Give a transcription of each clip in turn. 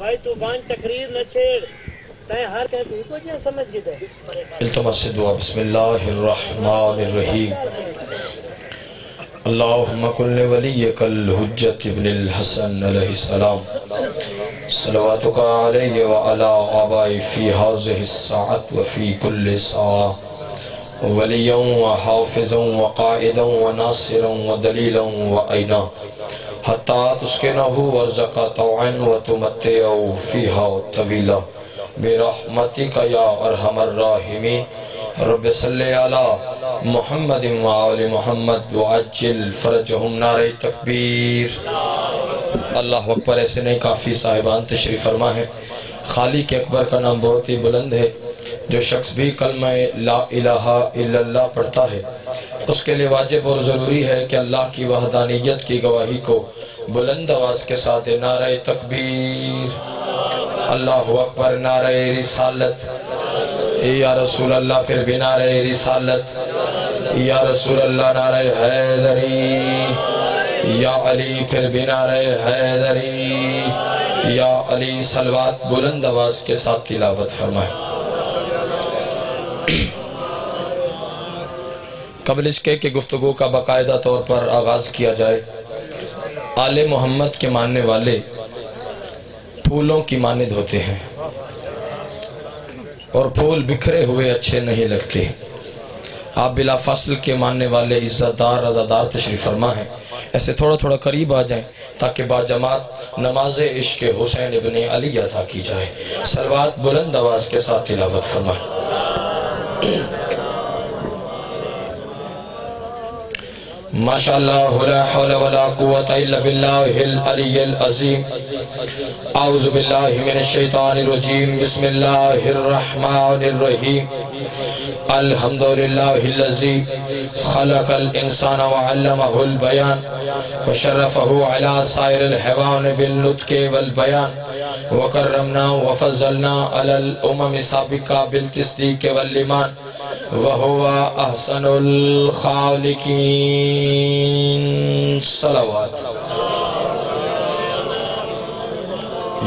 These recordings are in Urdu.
بھائی تو بان تقریر نہ چھیڑ تائیں ہر کہتے ہی کو جہاں سمجھ گئے دے التمس دعا بسم اللہ الرحمن الرحیم اللہم کل ولیک الحجت ابن الحسن علیہ السلام صلواتک علیہ وعلا آبائی فی حاضر الساعت وفی کل ساعہ ولیا وحافظا وقائدا وناصرا ودلیلا وعینا حتی تسکنہو ورزقا طوعا وتمتعو فیہا طویلا برحمتک یا ارحم الراحمین رب صلی علی محمد وآل محمد وعجل فرجہم نعرہ تکبیر اللہ اکبر ایسے نہیں کافی صاحبان تشریف فرما ہے خالق اکبر کا نام بہت ہی بلند ہے جو شخص بھی کلمہ لا الہ الا اللہ پڑھتا ہے اس کے لئے واجب اور ضروری ہے کہ اللہ کی وحدانیت کی گواہی کو بلند آواز کے ساتھ نعرہ تکبیر اللہ اکبر نعرہ رسالت یا رسول اللہ پھر بھی نعرہ رسالت یا رسول اللہ نعرہ حیدری یا علی پھر بھی نعرہ حیدری یا علی صلوات بلند آواز کے ساتھ تلاوت فرمائے قبل اس کے کہ گفتگو کا باقاعدہ طور پر آغاز کیا جائے آل محمد کے ماننے والے پھولوں کی مانند ہوتے ہیں اور پھول بکھرے ہوئے اچھے نہیں لگتے آپ بلا فصل کے ماننے والے عزت دار عزادار تشریف فرما ہیں ایسے تھوڑا تھوڑا قریب آ جائیں تاکہ با جماعت نماز عشق حسین ابن علی ادا کی جائے صلوات بلند آواز کے ساتھ تلاوت فرمائیں ماشاءاللہ لا حول ولا قوة الا باللہ العلی العظیم اعوذ باللہ من الشیطان الرجیم بسم اللہ الرحمن الرحیم الحمدللہ الذی خلق الانسان وعلمہ البیان وشرفہ علی سائر الحیوان بالنطق والبیان وکرمنا وفضلنا علی الامم سابقہ بالتصدیق والایمان وَهُوَ أَحْسَنُ الْخَالِقِينَ صلوات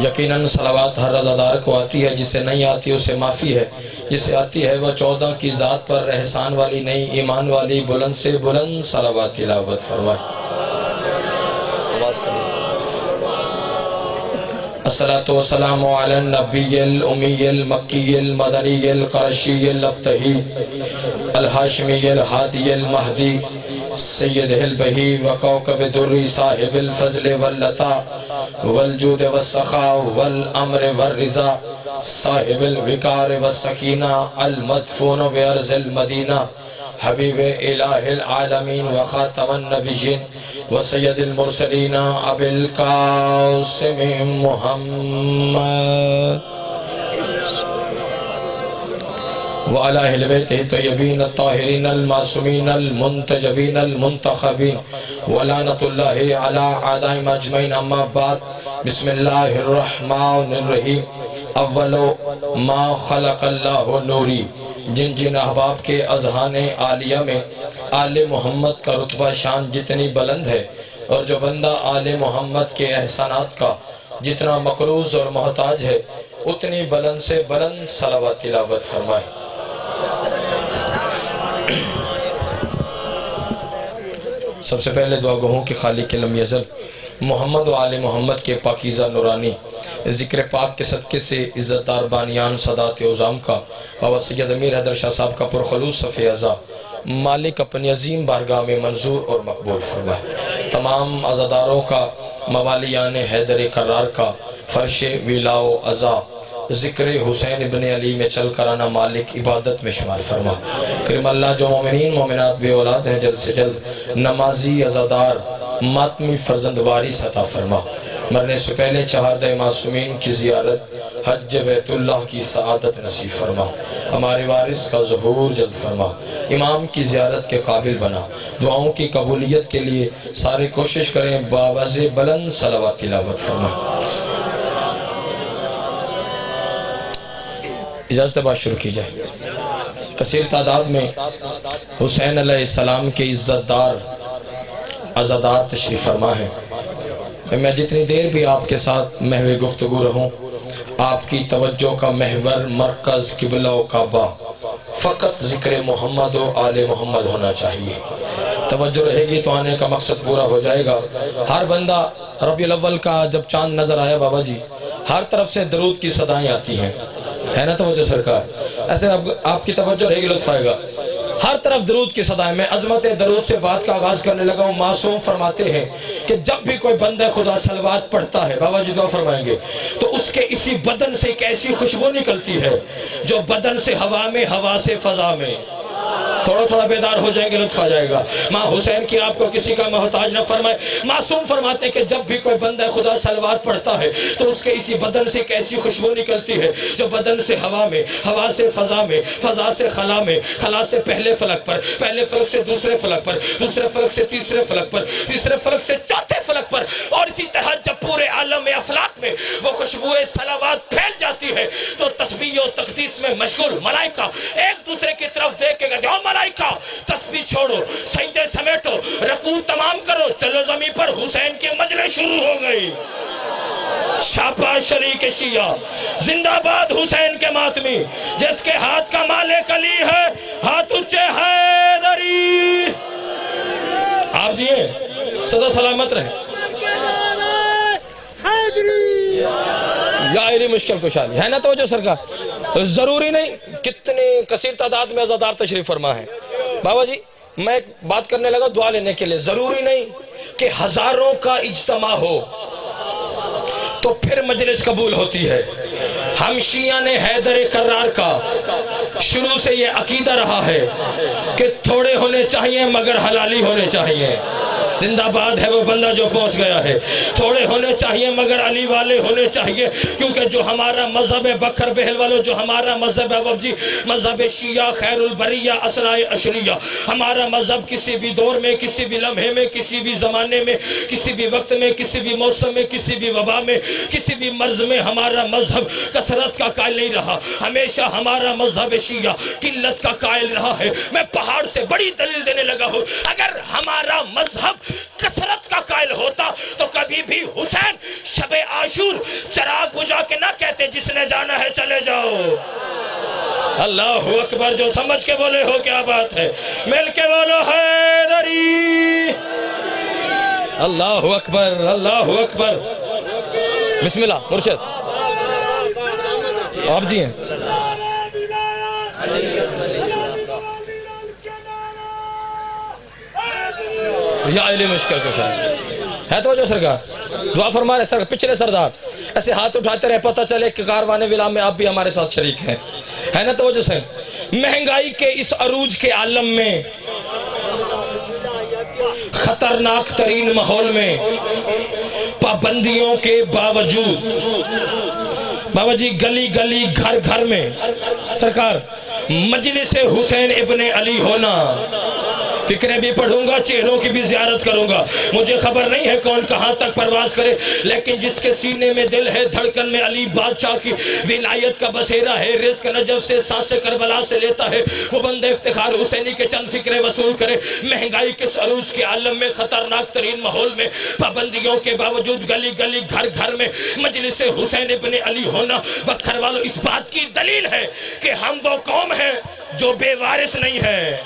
یقیناً صلوات ہر رضادار کو آتی ہے جسے نہیں آتی اسے معافی ہے جسے آتی ہے وہ 14 کی ذات پر احسان والی نہیں ایمان والی بلند سے بلند صلوات تلاوت فرمائے الصلاة والسلام على النبي الأمي المكي المدني القرشي الابتهي الهاشمي الهادي المهدي سيده البهي وكوكب الدري صاحب الفضل واللطاء والجود والسخاء والأمر والرضا صاحب الوقار والسكينة المدفون بأرض المدينة حبیب الہ العالمین وخاتم النبیین وسید المرسلین ابی القاسم محمد وعلى اہل بیتہ الطیبین الطاہرین المعصومین المنتجبین المنتخبین ولعنۃ اللہ علی اعدائهم اجمعین اما بعد بسم اللہ الرحمن الرحیم اول ما خلق اللہ نوری جن جن احباب کے اذہان عالیہ میں آل محمد کا رتبہ شان جتنی بلند ہے اور جو بندہ آل محمد کے احسانات کا جتنا مقروض اور محتاج ہے اتنی بلند سے بلند صلوات تلاوت فرمائے سب سے پہلے دعا گو ہوں کہ خالق لم یزل محمد و آل محمد کے پاکیزہ نورانی ذکر پاک کے صدقے سے عزت دار بانیان صدات عظام کا بابا سید امیر حیدر شاہ صاحب کا پرخلوص صفِ ازا مالک اپنی عظیم بارگاہ میں منظور اور مقبول فرمائے تمام عزاداروں کا موالیان حیدر کرار کا فرش ولا و ازا ذکر حسین ابن علی میں چل کر آنا مالک عبادت میں شمار فرما کرم اللہ جو مومنین مومنات بے اولاد ہیں جلد سے جلد نمازی عزادار ماتمی فرزند وارث عطا فرما مرنے سے پہلے چہاردہ معصومین کی زیارت حج بیت اللہ کی سعادت نصیب فرما ہمارے وارث کا ظہور جلد فرما امام کی زیارت کے قابل بنا دعاؤں کی قبولیت کے لیے سارے کوشش کریں باوز بلند صلوات تلاوت فرما اجازت بات شروع کی جائے کثیر تعداد میں حسین علیہ السلام کے عزت دار عزادار تشریف فرما ہے میں جتنی دیر بھی آپ کے ساتھ محو گفتگو رہوں آپ کی توجہ کا محور مرکز قبلہ و کعبہ فقط ذکر محمد و آل محمد ہونا چاہیے. توجہ رہے گی تو آنے کا مقصد پورا ہو جائے گا. ہر بندہ ربیع الاول کا جب چاند نظر آیا بابا جی ہر طرف سے درود کی صدائیں آتی ہیں, ہے نا توجہ سرکار؟ ایسے آپ کی توجہ رہے گی, لطف آئے گا. ہر طرف درود کی صدائیں. میں عظمت درود سے بات کا آغاز کرنے لگا ہوں. معصوم فرماتے ہیں کہ جب بھی کوئی بندہ خدا صلوات پڑھتا ہے, بابا جی دعا فرمائیں گے, تو اس کے اسی بدن سے ایک ایسی خوشبو نکلتی ہے جو بدن سے ہوا میں, ہوا سے فضا میں. تھوڑا تھوڑا بیدار ہو جائیں گے, لطف آ جائے گا. ماں حسین کی آپ کو کسی کا محتاج نہ فرمائے. معصوم فرماتے ہیں کہ جب بھی کوئی بندہ خدا صلوات پڑھتا ہے تو اس کے اسی بدن سے ایک ایسی خوشبو نکلتی ہے جو بدن سے ہوا میں, ہوا سے فضا میں, فضا سے خلا میں, خلا سے پہلے فلک پر, پہلے فلک سے دوسرے فلک پر, دوسرے فلک سے تیسرے فلک پر, تیسرے فلک سے چوتھے فلک پر, اور اسی طرح جب پورے عالم افلاک میں وہ خوشبو صلوات پھیل جاتی ہے تو تسبیح و تقدیس میں مشغول ملائکہ ایک دوسرے کی طرف دیکھ کے کہتے ہیں, او ملائکہ تسبیح چھوڑو, سجدے سمیٹو, رکوع تمام کرو, چلو زمین پر حسین کی مجلس شروع ہو گئی. شاباش شریک شیعہ, زندہ باد حسین کے ماتمی, جس کے ہاتھ کا مالک علی ہے, ہاتھ اونچے حیدری. آپ جیئے صدا سلامت رہے. یا علی مشکل کشائی, ہے نا توجہ سرکار؟ ضروری نہیں کتنی کثیر تعداد میں عزادار تشریف فرما ہے. بابا جی میں ایک بات کرنے لگا دعا لینے کے لیے. ضروری نہیں کہ ہزاروں کا اجتماع ہو تو پھر مجلس قبول ہوتی ہے. ہم شیعہ نے حیدر کرار کا شروع سے یہ عقیدہ رہا ہے کہ تھوڑے ہونے چاہیے مگر حلالی ہونے چاہیے. زندہ باد ہے وہ بندہ جو پہنچ گیا ہے. تھوڑے ہونے چاہیے مگر علی والے ہونے چاہیے, کیونکہ جو ہمارا مذہب ہے بکر بہل والوں, جو ہمارا مذہب ہے وفجی مذہب شیعہ خیر البریہ اسرائے اشریہ, ہمارا مذہب کسی بھی دور میں, کسی بھی لمحے میں, کسی بھی زمانے میں, کسی بھی وقت میں, کسی بھی موسم میں, کسی بھی وبا میں, کسی بھی مرض میں ہمارا مذہب کثرت کا قائل نہیں رہا. ہمیشہ ہمارا مذہب شیعہ قلت کا قائل رہا ہے. میں پہاڑ سے بڑی دلیل دینے لگا ہوں. اگر ہمارا مذہب کثرت کا قائل ہوتا تو کبھی بھی حسین شب عاشور چراغ بجھا کے نہ کہتے جس نے جانا ہے چلے جاؤ. اللہ اکبر, جو سمجھ کے بولے ہو کیا بات ہے, مل کے بولو حیدری. اللہ اکبر, اللہ اکبر. بسم اللہ مرشد آپ جی ہیں. یا علی مشکل کشا ہے تو جو سرکار دعا فرما رہے سرکار. پچھلے سردار ایسے ہاتھ اٹھاتے رہے, پتہ چلے کہ کاروانے ولا میں آپ بھی ہمارے ساتھ شریک ہیں, ہے نا توجہ سے. مہنگائی کے اس عروج کے عالم میں, خطرناک ترین ماحول میں, پابندیوں کے باوجود بابا جی گلی گلی گھر گھر میں سرکار مجلس حسین ابن علی ہونا. فکریں بھی پڑھوں گا, چہروں کی بھی زیارت کروں گا. مجھے خبر نہیں ہے کون کہاں تک پرواز کرے, لیکن جس کے سینے میں دل ہے, دھڑکن میں علی بادشاہ کی ولایت کا بسیرا ہے, رزق نجف سے سانس کربلا سے لیتا ہے, وہ بندہ افتخار حسینی کے چند فکریں وصول کرے. مہنگائی کے عروج کے عالم میں, خطرناک ترین ماحول میں, پابندیوں کے باوجود گلی گلی گھر گھر میں مجلس حسین ابن علی ہونا. بکھر والوں اس بات کی دلیل ہے کہ ہم وہ قوم ہیں جو بے وارث نہیں ہے.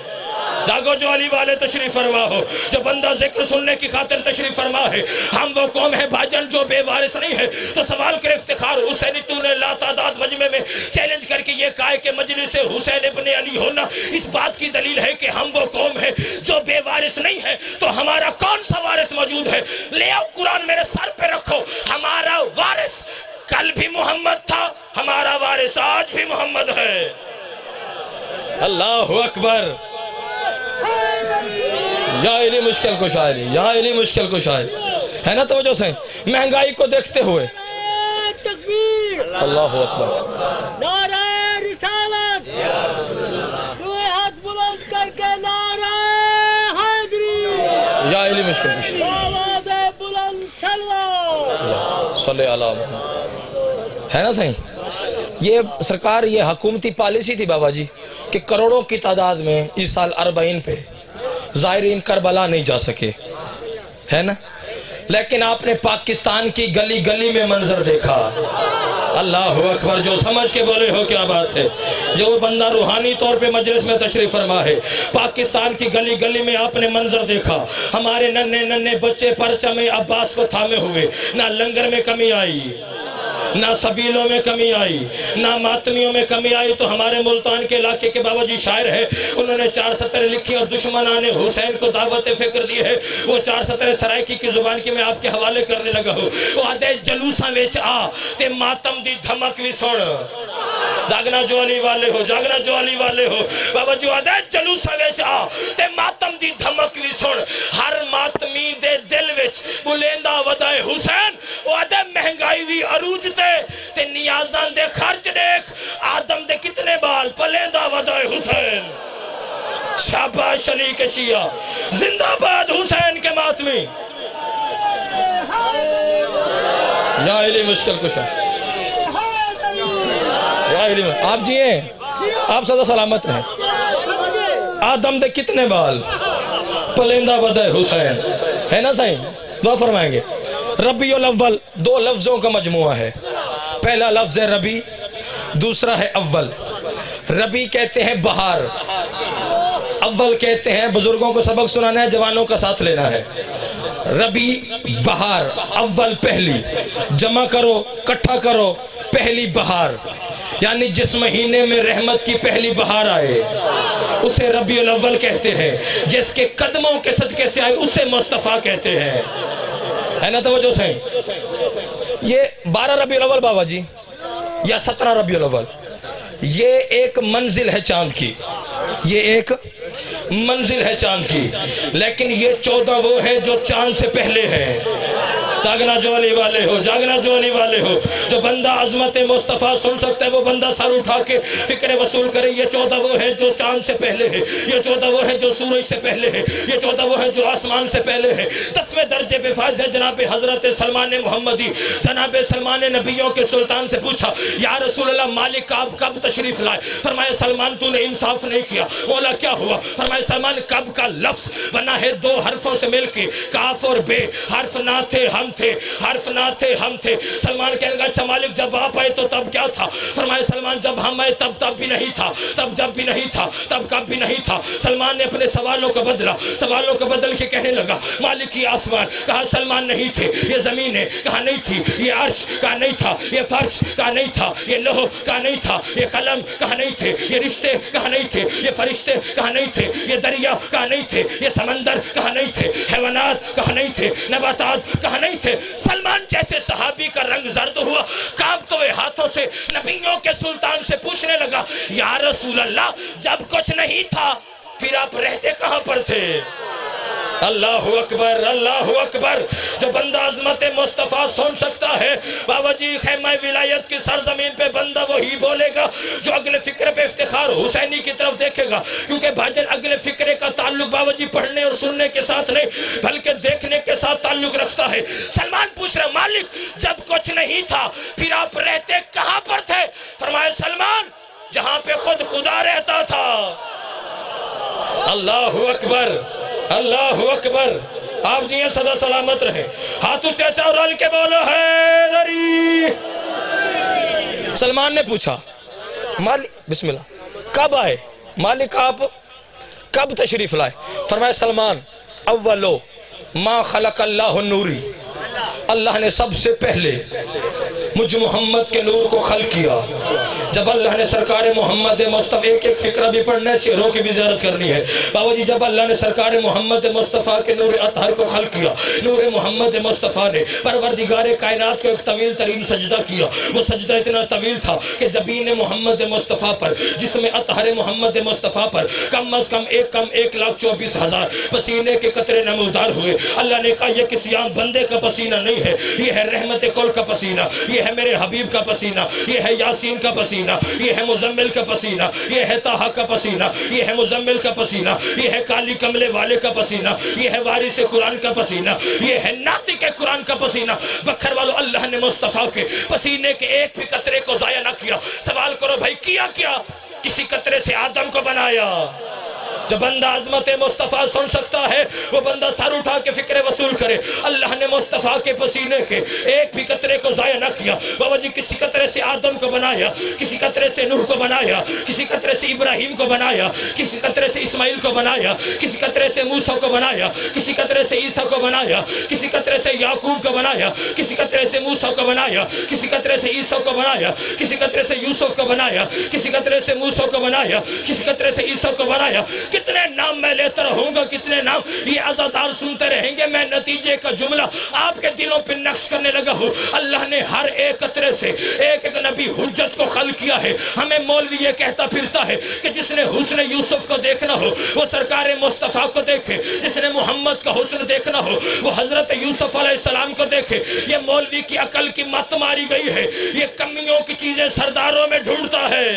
جاگو جو علی والے تشریف فرما ہو, جو بندہ ذکر سننے کی خاطر تشریف فرما ہے. ہم وہ قوم ہے بھاجن جو بے وارث نہیں ہے. تو سوال کرے افتخار حسینی, تو نے لا تعداد مجمع میں چیلنج کر کے یہ کہا ہے کہ مجلس حسین ابن علی ہونا اس بات کی دلیل ہے کہ ہم وہ قوم ہے جو بے وارث نہیں ہے. تو ہمارا کون سا وارث موجود ہے؟ لے آؤ قرآن میرے سر پہ رکھو. ہمارا وارث کل بھی محمد تھا, ہمارا وارث آج بھی محمد ہے. اللہ اکبر. یا علی مشکل کو شاعری, یا علی مشکل کو شاعری, ہے نا توجہ سے. مہنگائی کو دیکھتے ہوئے اللہ اکبر, نعرہ رسالت, دو ہاتھ بلند کر کے نعرہ حیدری, یا علی مشکل کو شاعری, آواز بلند صلوات, صلی اللہ علیہ وسلم. ہے نا صحیح. یہ سرکار یہ حکومتی پالیسی تھی بابا جی کہ کروڑوں کی تعداد میں اس سال 40 پہ زائرین کربلا نہیں جا سکے, ہے نا. لیکن آپ نے پاکستان کی گلی گلی میں منظر دیکھا, اللہ اکبر، جو سمجھ کے بولے ہو کیا بات ہے۔ جو بندہ روحانی طور پہ مجلس میں تشریف فرما ہے، پاکستان کی گلی گلی میں آپ نے منظر دیکھا، ہمارے ننھے ننھے بچے پرچم عباس کو تھامے ہوئے، نہ لنگر میں کمی آئی، نہ سبیلوں میں کمی آئی، نہ ماتمیوں میں کمی آئی۔ تو ہمارے ملتان کے علاقے کے بابا جی شاعر ہے، انہوں نے 4 سطریں لکھی اور دشمنان حسین کو دعوت فکر دی ہے۔ وہ 4 سطریں سرائکی کی زبان کی میں آپ کے حوالے کرنے لگا ہوں۔ وہ آدھے جلوساں ویچ آ تے ماتم دی دھمک بھی سن، جاگنا جو علی والے ہو، جاگنا جو علی والے ہو۔ بابا جو آدھے جلوساں ویچ آ تے ماتم دی دھمک بھی سن، ہر ماتمی دے دل وچ بلیندہ ودائے حسین۔ وہ آدھے مہنگائی بھی عروج تے نیازان دے خرچ دیکھ، آدم دے کتنے بال، پلیندہ ودائے حسین۔ شاباش علی کے شیعہ، زندہ باد حسین کے ماتمی۔ یا علی مشکل کشا، یا علی آپ جی ہیں، آپ صدا سلامت رہیں۔ آدم دے کتنے بال، پلیندہ ودائے حسین، ہے نا صحیح؟ دعا فرمائیں گے۔ ربیع الاول 2 لفظوں کا مجموعہ ہے، پہلا لفظ ہے ربی، دوسرا ہے اول۔ ربی کہتے ہیں بہار، اول کہتے ہیں، بزرگوں کو سبق سنانا ہے، جوانوں کا ساتھ لینا ہے۔ ربی بہار، اول پہلی، جمع کرو کٹھا کرو، پہلی بہار، یعنی جس مہینے میں رحمت کی پہلی بہار آئے اسے ربیع الاول کہتے ہیں، جس کے قدموں کے صدقے سے آئے اسے مصطفیٰ کہتے ہیں، ہے نا توجہ سے؟ یہ 12 ربیع الاول بابا جی یا 17 ربیع الاول، یہ ایک منزل ہے چاند کی، یہ ایک منزل ہے چاند کی، لیکن یہ 14 وہ ہے جو چاند سے پہلے ہے۔ جاگنا جو علی والے ہو، جاگنا جو علی والے ہو۔ جو بندہ عظمت مصطفیٰ سن سکتا ہے وہ بندہ سر اٹھا کے فکر وصول کرے۔ یہ 14 وہ ہے جو چاند سے پہلے ہے، یہ 14 وہ ہے جو سورج سے پہلے ہے، یہ 14 وہ ہے جو آسمان سے پہلے ہے۔ 10ویں درجے پہ فائز ہے جناب حضرت سلمان محمدی۔ جناب سلمان نبیوں کے سلطان سے پوچھا، یا رسول اللہ مالک آپ کب تشریف لائے؟ فرمایا سلمان تو نے انصاف نہیں کیا۔ مولا کیا ہوا؟ فرمایا سلمان کب کا لفظ بنا ہے 2 حرفوں سے مل کے، کاف اور بے، حرف نہ تھے ہم تھے، حرف نہ تھے ہم تھے۔ سلمان کہنے گا اچھا مالک جب آپ آئے تو تب کیا تھا؟ فرمایا سلمان جب ہم آئے تب بھی نہیں تھا، تب جب بھی نہیں تھا، تب کب بھی نہیں تھا۔ سلمان نے اپنے سوالوں کو بدلا، سوالوں کو بدل کے کہنے لگا مالک یہ آسمان، کہا سلمان نہیں تھے، یہ زمینیں، کہا نہیں تھی، یہ عرش، کہا نہیں تھا، یہ فرش، کہا نہیں تھا، یہ لوح، کہا نہیں تھا، یہ قلم، کہا نہیں تھے، یہ رشتے، کہا نہیں تھے، یہ فرشتے، کہا نہیں تھے، یہ دریا، کہا نہیں تھے، یہ سمندر، کہا نہیں تھے، حیوانات، کہا نہیں تھے، نباتات، کہا نہیں تھے۔ سلمان جیسے صحابی کا رنگ زرد ہوا، کانپتے ہوئے ہاتھوں سے نبیوں کے سلطان سے پوچھنے لگا یا رسول اللہ جب کچھ نہیں تھا پھر آپ رہتے کہاں پر تھے؟ اللہ اکبر، اللہ اکبر۔ جو بندہ عظمت مصطفیٰ سن سکتا ہے بابا جی خیمہ ولایت کی سرزمین پہ بندہ وہی بولے گا جو اگلے فکرے پہ افتخار حسینی کی طرف دیکھے گا، کیونکہ بھاجن اگلے فکرے کا تعلق بابا جی پڑھنے اور سننے کے ساتھ نہیں بلکہ دیکھنے کے ساتھ تعلق رکھتا ہے۔ سلمان پوچھ رہا مالک جب کچھ نہیں تھا پھر آپ رہتے کہاں پر تھے؟ فرمایا سلمان جہاں پہ خود خدا رہتا تھا۔ اللہ اکبر، اللہ اکبر۔ آپ جی ہیں صدا سلامت رہیں، ہاتھ اٹھے چارال کے بولو حیدری۔ سلمان نے پوچھا مالک بسم اللہ کب آئے؟ مالک آپ کب تشریف لائے؟ فرمایا سلمان اولو ما خلق اللہ النوری، اللہ نے سب سے پہلے مجھ محمد کے نور کو خلق کیا۔ جب اللہ نے سرکار محمد مصطفیٰ ایک فکرہ بھی پڑھنا ہے، چہروں کی بھی زیارت کرنی ہے بابا جی، جب اللہ نے سرکار محمد مصطفیٰ کے نور اطہر کو خلق کیا، نور محمد مصطفیٰ نے پروردگار کائنات کو ایک طویل ترین سجدہ کیا۔ وہ سجدہ اتنا طویل تھا کہ جبین محمد مصطفیٰ پر، جسم اطہر محمد مصطفیٰ پر کم از کم 1,24,000 پسینے کے قطرے نمودار ہوئے۔ اللہ نے کہا یہ کسی عام بندے کا پسینہ نہیں ہے، یہ ہے رحمت کل کا پسینہ، یہ ہے میرے حبیب کا پسینہ، یہ ہے یاسین کا پسینہ، یہ ہے مزمل کا پسینہ، یہ ہے طٰہٰ کا پسینہ، یہ ہے مزمل کا پسینہ، یہ ہے کالی کملے والے کا پسینہ، یہ ہے وارث قرآن کا پسینہ، یہ ہے ناطق قرآن کا پسینہ۔ بکھر والو اللہ نے مصطفیٰ کے پسینے کے ایک بھی قطرے کو ضائع نہ کیا۔ سوال کرو بھائی کیا کیا؟ کسی قطرے سے آدم کو بنایا، جو بندہ عظمت مصطفیٰ سن سکتا ہے وہ بندہ سر اٹھا کے فکر وصول کرے. اللہ نے مصطفیٰ کے پسینے کے ایک بھی قطرے کو ضائع نہ کیا. بابا جی کسی قطرے سے آدم کو بنایا, کسی قطرے سے نوح کو بنایا, کسی قطرے سے ابراہیم کو بنایا, کسی قطرے سے اسماعیل کو بنایا, کسی قطرے سے موسیٰ کو بنایا, کسی قطرے سے عیسیٰ کو بنایا, کسی قطرے سے یعقوب کو بنایا, کسی قطرے سے موسیٰ کو بنایا, کسی قطرے سے عیسیٰ کو بنایا, کسی قطرے سے یوسف کو بنایا, کسی قطرے سے موسیٰ کو بنایا, کسی قطرے سے عیسیٰ کو بنایا. کتنے نام میں لیتا رہوں گا, کتنے نام یہ عزادار سنتے رہیں گے. میں نتیجے کا جملہ آپ کے دلوں پہ نقش کرنے لگا ہوں. اللہ نے ہر ایک قطرے سے ایک ایک نبی حجت کو خلق کیا ہے. ہمیں مولوی یہ کہتا پھرتا ہے کہ جس نے حسن یوسف کو دیکھنا ہو وہ سرکار مصطفیٰ کو دیکھے, جس نے محمد کا حسن دیکھنا ہو وہ حضرت یوسف علیہ السلام کو دیکھے. یہ مولوی کی عقل کی مت ماری گئی ہے. یہ کمیوں کی چیزیں سرداروں میں ڈھونڈتا ہے.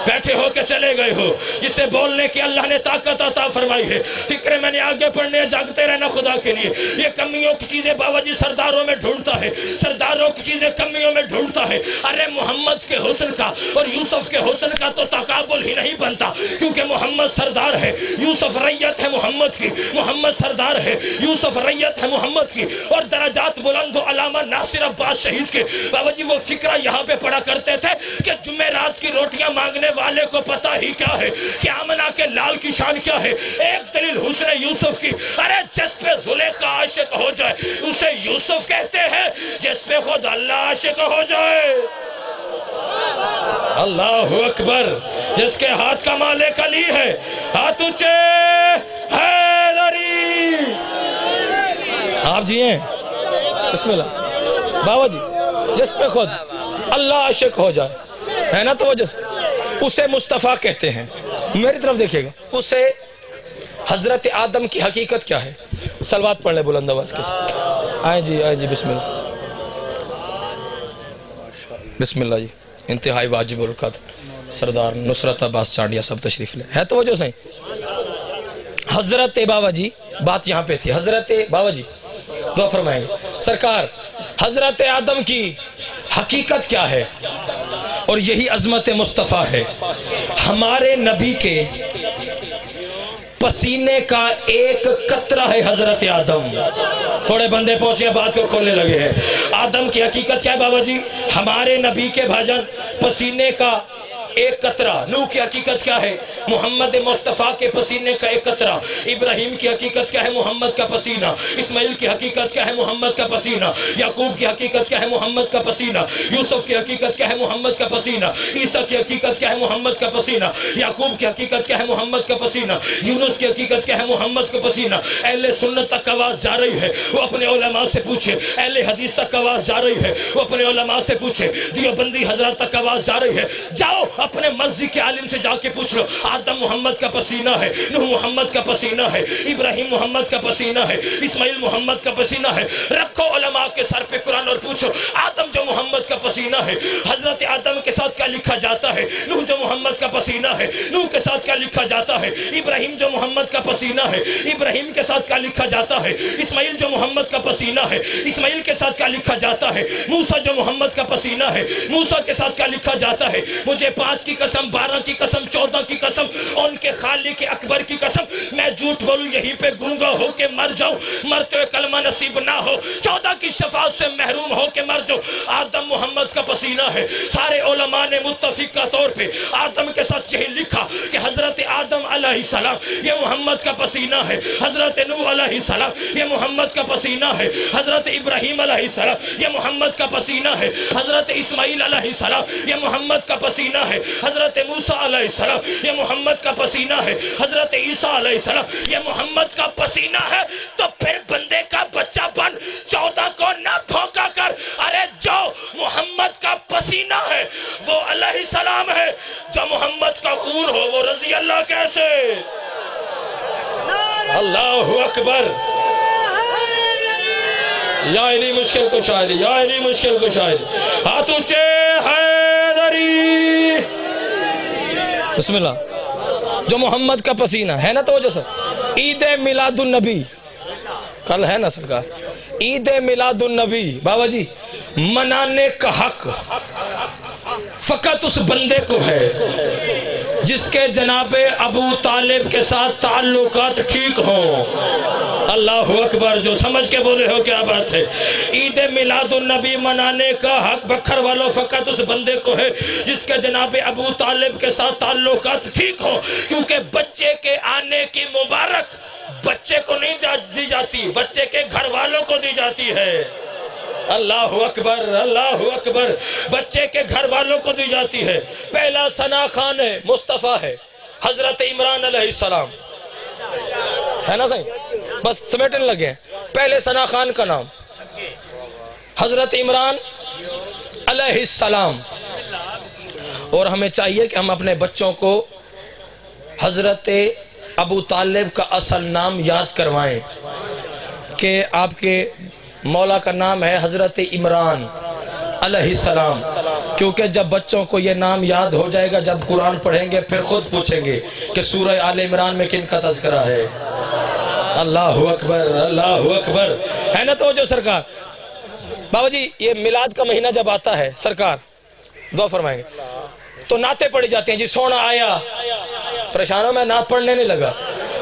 بیٹھے ہو کے چلے گئے ہو, جسے بولنے کی اللہ نے طاقت عطا فرمائی ہے. فکر میں نے آگے پڑھنے جاگتے رہنا خدا کے لیے. یہ کمیوں کی چیزیں بابا جی سرداروں میں ڈھونڈتا ہے, سرداروں کی چیزیں کمیوں میں ڈھونڈتا ہے. ارے محمد کے حسن کا اور یوسف کے حسن کا تو تقابل ہی نہیں بنتا, کیونکہ محمد سردار ہے, یوسف ریت ہے محمد کی. محمد سردار ہے, یوسف ریت ہے محمد کی. اور درجات بلند و علامہ ناصر عباس شہید کے بابا جی وہ فکرہ یہاں پہ پڑھا کرتے تھے کہ جمعرات کی روٹیاں مانگنے والے کو پتہ ہی کیا ہے کہ آمنہ کے لال کی شان کیا ہے. ایک دلیل حسن یوسف کی. ارے جس پہ زلیخا عاشق ہو جائے اسے یوسف کہتے ہیں, جس پہ خود اللہ عاشق ہو جائے. اللہ اکبر. جس کے ہاتھ کا مالک علی ہے, ہاتھ اونچے حیدری. آپ جی ہیں بسم اللہ بابا جی. جس پہ خود اللہ عاشق ہو جائے ہے نا, تو وہ جس اسے مصطفیٰ کہتے ہیں. میری طرف دیکھیے گا, اسے حضرت آدم کی حقیقت کیا ہے. صلوات پڑھ لیں بلند آواز کے ساتھ. آئیں جی بسم اللہ. بسم اللہ جی. انتہائی واجب القدر سردار نصرت عباس چانڈیا سب تشریف لے. ہے تو وہ جو صحیح حضرت بابا جی, بات یہاں پہ تھی. حضرت بابا جی دعا فرمائیں گے. سرکار حضرت آدم کی حقیقت کیا ہے, اور یہی عظمت مصطفیٰ ہے. ہمارے نبی کے پسینے کا ایک قطرہ ہے حضرت آدم. تھوڑے بندے پہنچے بات کو کھولنے لگے ہیں. آدم کی حقیقت کیا ہے بابا جی؟ ہمارے نبی کے بھاجن پسینے کا ایک قطرہ. نوح کی حقیقت کیا ہے؟ محمد مصطفیٰ کے پسینے کا ایک قطرہ. ابراہیم کی حقیقت کیا ہے؟ محمد کا پسینہ. اسماعیل کی حقیقت کیا ہے؟ محمد کا پسینہ. یعقوب کی حقیقت کیا ہے؟ محمد کا پسینہ. یوسف کی حقیقت کیا ہے؟ محمد کا پسینہ. عیسیٰ کی حقیقت کیا ہے؟ محمد کا پسینہ. یعقوب کی حقیقت کیا ہے؟ محمد کا پسینہ. یونس کی حقیقت کیا ہے؟ محمد کا پسینہ. اہل سنت تک آواز جا رہی ہے, وہ اپنے علماء سے پوچھے. اہل حدیث تک آواز جا رہی ہے, وہ اپنے علماء سے پوچھے. دیوبندی حضرات تک آواز جا رہی ہے. جاؤ اپنے مرضی کے عالم سے جا کے پوچھ لو. آدم محمد کا پسینہ ہے, نوح محمد کا پسینہ ہے, ابراہیم محمد کا پسینہ ہے, اسماعیل محمد کا پسینہ ہے. رکھو علماء کے سر پہ قرآن اور پوچھو آدم جو محمد کا پسینہ ہے, حضرت آدم کے ساتھ کیا لکھا جاتا ہے؟ نوح جو محمد کا پسینہ ہے, نوح کے ساتھ کیا لکھا جاتا ہے؟ ابراہیم جو محمد کا پسینہ ہے, ابراہیم کے ساتھ کیا لکھا جاتا ہے؟ اسماعیل جو محمد کا پسینہ ہے, اسماعیل کے ساتھ کیا لکھا جاتا ہے؟ موسیٰ جو محمد کا پسینہ ہے, موسیٰ کے ساتھ کیا لکھا جاتا ہے؟ مجھے 5 کی قسم, 12 کی قسم, 14 کی قسم, ان کے خالق اکبر کی قسم, میں جھوٹ بولوں یہیں پہ گونگا ہو کے مر جاؤں, مرتے ہوئے کلمہ نصیب نہ ہو, 14 کی شفاعت سے محروم ہو کے مر جاؤں. آدم محمد کا پسینہ ہے. سارے علماء نے متفق کا طور پہ آدم کے ساتھ یہی لکھا کہ حضرت آدم علیہ السلام یہ محمد کا پسینہ ہے, حضرت نوح علیہ السلام یہ محمد کا پسینہ ہے, حضرت ابراہیم علیہ السلام یہ محمد کا پسینہ ہے, حضرت اسماعیل علیہ السلام یہ محمد کا پسینہ ہے, حضرت موسیٰ علیہ السلام یہ محمد کا پسینہ ہے, حضرت عیسیٰ علیہ السلام یہ محمد کا پسینہ ہے. تو پھر بندے کا بچہ بن 14 کو نہ پھونکا کر. ارے جو محمد کا پسینہ ہے وہ علیہ السلام ہے, جو محمد کا خون ہو وہ رضی اللہ کیسے؟ اللہ اکبر. یا علی مشکل کو شاہدی, یا علی مشکل کو شاہدی. ہاتھ اونچے حیدری. بسم اللہ. جو محمد کا پسینہ ہے نا, تو وہ جو سر عید میلاد النبی کل ہے نا سرکار, عید میلاد النبی بابا جی منانے کا حق فقط اس بندے کو ہے جس کے جناب ابو طالب کے ساتھ تعلقات ٹھیک ہوں. اللہ اکبر. جو سمجھ کے بولے ہو کیا بات ہے. عید میلاد النبی منانے کا حق بکھر والوں فقط اس بندے کو ہے جس کے جناب ابو طالب کے ساتھ تعلقات ٹھیک ہوں. کیونکہ بچے کے آنے کی مبارک بچے کو نہیں دی جاتی، بچے کے گھر والوں کو دی جاتی ہے. اللہ اکبر اللہ اکبر. بچے کے گھر والوں کو دی جاتی ہے. پہلا ثنا خان ہے، مصطفیٰ ہے، حضرت عمران علیہ السلام ہے نا صحیح؟ بس سمیٹنے لگے ہیں. پہلے ثنا خان کا نام حضرت عمران علیہ السلام. اور ہمیں چاہیے کہ ہم اپنے بچوں کو حضرت ابو طالب کا اصل نام یاد کروائیں کہ آپ کے مولا کا نام ہے حضرت عمران علیہ السلام. کیونکہ جب بچوں کو یہ نام یاد ہو جائے گا، جب قرآن پڑھیں گے پھر خود پوچھیں گے کہ سورہ آل عمران میں کن کا تذکرہ ہے. اللہ اکبر اللہ اکبر. ہے نا توجہ سرکار. بابا جی یہ میلاد کا مہینہ جب آتا ہے سرکار دعا فرمائیں گے تو نعتیں پڑھی جاتی ہیں. جی سونا آیا. پریشان ہو میں نعت پڑھنے نہیں لگا،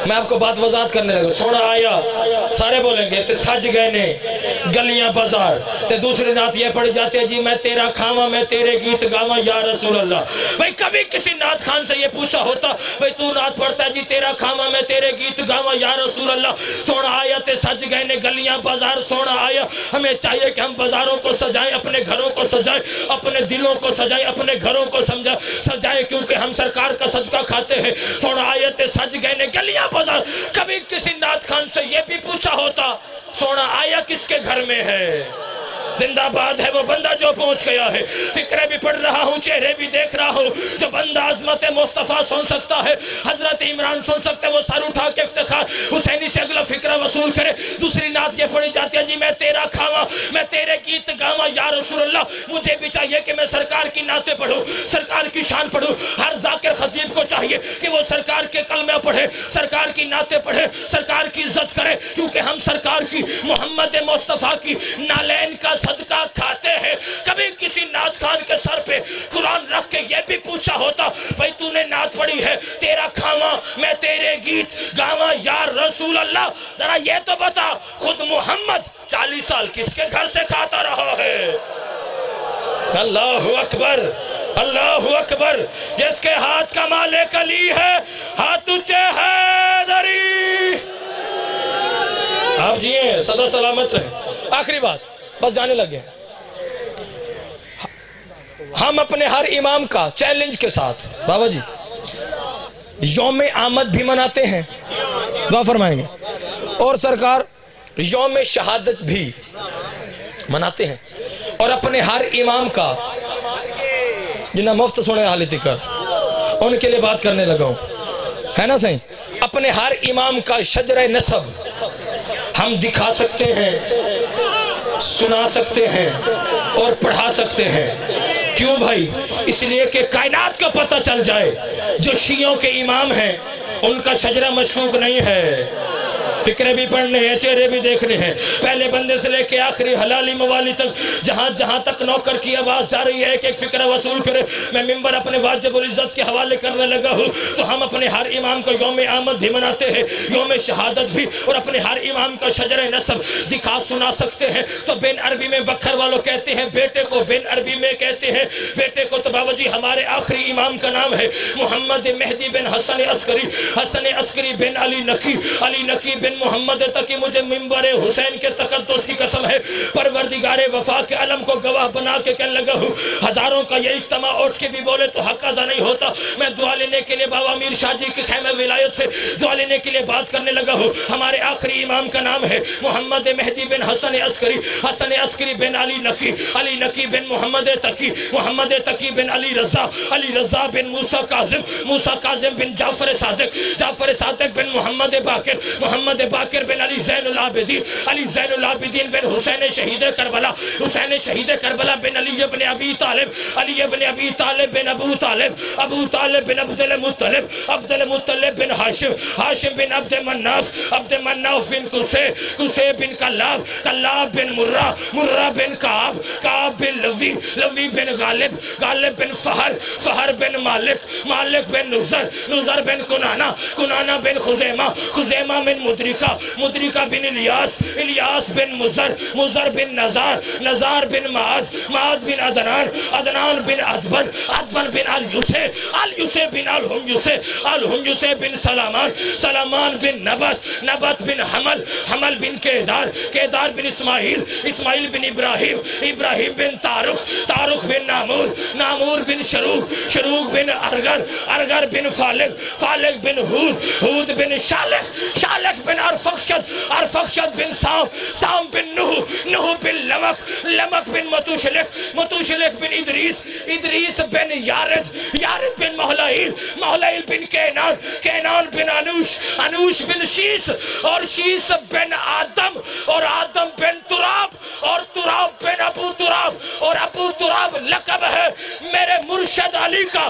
میں آپ کو بات وضاحت کرنے لگا. سونا آیا سارے بولیں گے تے سج گئے نے گلیاں بازار. تے دوسری نعت یہ پڑھی جاتی ہے جی میں تیرا کھاواں میں تیرے گیت گاواں یا رسول اللہ. بھئی کبھی کسی نعت خان سے یہ پوچھا ہوتا بھئی تو نعت پڑھتا ہے جی تیرا کھاواں میں تیرے گیت گاواں یا رسول اللہ. سونا آیا تے سج گئے نے گلیاں بازار. سونا آیا. ہمیں چاہیے کہ ہم بازاروں کو سجائیں، اپنے گھروں کو سجائیں، اپنے دلوں کو سجائیں، اپنے گھروں کو سجائیں کیونکہ ہم سرکار کا صدقہ کھاتے ہیں. سونا آیا تے سج گئے نے گلیاں بازار. کبھی کسی نعت خان سے یہ بھی پوچھا ہوتا سونا آیا کس کے گھر میں ہے؟ زندہ باد ہے وہ بندہ جو پہنچ گیا ہے. فکرے بھی پڑھ رہا ہوں، چہرے بھی دیکھ رہا ہوں. جو بندہ عظمت مصطفیٰ سن سکتا ہے، حضرت عمران سن سکتے، وہ سر اٹھا کے افتخار حسینی سے اگلا فکرہ وصول کرے. دوسری نعت یہ پڑھی جاتی ہے جی میں تیرا کھاواں میں تیرے گیت گاواں یا رسول اللہ. مجھے بھی چاہیے کہ میں سرکار کی نعتیں پڑھوں، سرکار کی شان پڑھوں. ہر ذاکر خطیب کو چاہیے کہ وہ سرکار کے کلمہ پڑھے، سرکار کی نعتیں پڑھے، سرکار کی عزت کرے. کیونکہ ہم سرکار کی محمد مصطفیٰ کی نالین کا صدقہ کھاتے ہیں. کبھی کسی نعت خان کے سر پہ قرآن رکھ کے یہ بھی پوچھا ہوتا بھئی تو نے نعت پڑھی ہے تیرا کھاواں میں تیرے گیت گاواں یا رسول اللہ. ذرا یہ تو بتا خود محمد 40 سال کس کے گھر سے کھاتا رہا ہے؟ اللہ اکبر اللہ اکبر. جس کے ہاتھ کا مالک علی ہے ہاتھ اونچے حیدری. آپ جیئے صدا سلامت رہے. آخری بات بس جانے لگے ہیں. ہم اپنے ہر امام کا چیلنج کے ساتھ بابا جی یوم آمد بھی مناتے ہیں، دعا فرمائیں گے. اور سرکار یوم شہادت بھی مناتے ہیں. اور اپنے ہر امام کا جنہاں مفت سنے حالی تکر ان کے لئے بات کرنے لگا ہوں، ہے نا صحیح. اپنے ہر امام کا شجرہ نسب ہم دکھا سکتے ہیں، سنا سکتے ہیں اور پڑھا سکتے ہیں. کیوں بھائی؟ اس لیے کہ کائنات کا پتہ چل جائے جو شیعوں کے امام ہیں ان کا شجرہ مشکوک نہیں ہے. فکرے بھی پڑھنے ہیں، چہرے بھی دیکھنے ہیں. پہلے بندے سے لے کے آخری حلالی موالی تک جہاں جہاں تک نوکر کی آواز جا رہی ہے کہ ایک فکرہ وصول کرے. میں ممبر اپنے واجب العزت کے حوالے کرنے لگا ہوں. تو ہم اپنے ہر امام کو یوم آمد بھی مناتے ہیں، یوم شہادت بھی، اور اپنے ہر امام کا شجرہ نسب دکھا سنا سکتے ہیں. تو بن عربی میں بکھر والوں کہتے ہیں بیٹے کو، بن عربی میں کہتے ہیں بیٹے کو. تو بابا جی ہمارے آخری امام کا نام ہے محمد مہدی بن حسن عسکری، حسن عسکری بن علی نقی، علی نقی بن محمد تقی. مجھے ممبر حسین کے تقدس کی قسم ہے، پروردگار وفا کے علم کو گواہ بنا کے کہنے لگا ہوں ہزاروں کا یہ اجتماع اٹھ کے بھی بولے تو حق ادا نہیں ہوتا. میں دعا لینے کے لیے بابا امیر شاہ جی کے خیمہ ولایت سے دعا لینے کے لیے بات کرنے لگا ہوں. ہمارے آخری امام کا نام ہے محمد مہدی بن حسن عسکری، حسن عسکری بن علی نقی، علی نقی بن محمد تقی، محمد تقی بن علی رضا، علی رضا بن موسیٰ کاظم، موسیٰ کاظم بن جعفر صادق، جعفر صادق بن محمد باقر، محمد باقر بن علی زین العابدین، علی زین العابدین بن حسین شہید کربلا، حسین شہید کربلا بن علی ابن ابی طالب، علی ابن ابی طالب بن ابو طالب، ابو طالب بن عبد المطلب، عبد المطلب بن ہاشم، ہاشم بن عبد مناف، عبد مناف بن قصے، قصے بن کلاب، کلاب بن مرہ، مرہ بن کعب، کعب بن لوی، لوی بن غالب، غالب غالب بن فہر، فہر بن مالک، مالک بن نظر، نظر بن کنانہ، کنانہ بن خزیمہ، خزیمہ بن مدرکہ، مدرکہ بن الیاس، الیاس بن مزر، مزر بن نزار، نزار بن معاد، معاد بن عدنان، عدنان بن عدبن، عدبن بن الیسے، الیسے بن الہمیسے، الہمیسے بن سلامان، سلامان بن نبت، نبت بن حمل، حمل بن کیدار، کیدار بن اسماعیل، اسماعیل بن ابراہیم، ابراہیم بن تارخ، تارخ بن نامور، نامور بن شروق، شروق بن ارگر، ارگر بن فالق، فالق بن ہود، ہود بن شالخ، شالخ بن ارفخشد، ارفخشد بن سام، سام بن نوح، نوح بن لمک، لمک بن متوشلک، متوشلک بن ادریس، ادریس بن یارد، یارد بن محلائیل، محلائیل بن کینان، کینان بن انوش، انوش بن شیس، اور شیس بن آدم، اور آدم بن تراب، اور تراب بن ابو تراب، اور ابو تراب لقب ہے میرے مرشد علی کا۔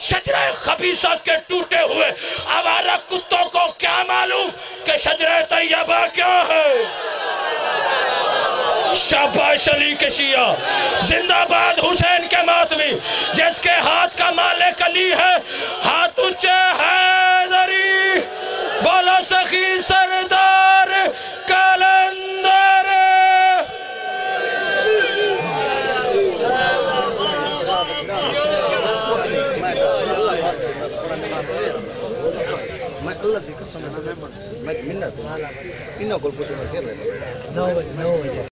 شجرہ خبیثہ کے ٹوٹے ہوئے آوارہ کتوں کو کیا معلوم کہ شجرہ طیبہ کیا ہے؟ شاباش علی کے شیعہ، زندہ باد حسین کے ماتمی، جس کے ہاتھ کا مالک علی ہے، ہاتھ اونچے حیدری، بولو سخی سردار کلندر۔ میں اللہ دی قسم سے میں منت انہوں کو پوچھوں گا کیا رہے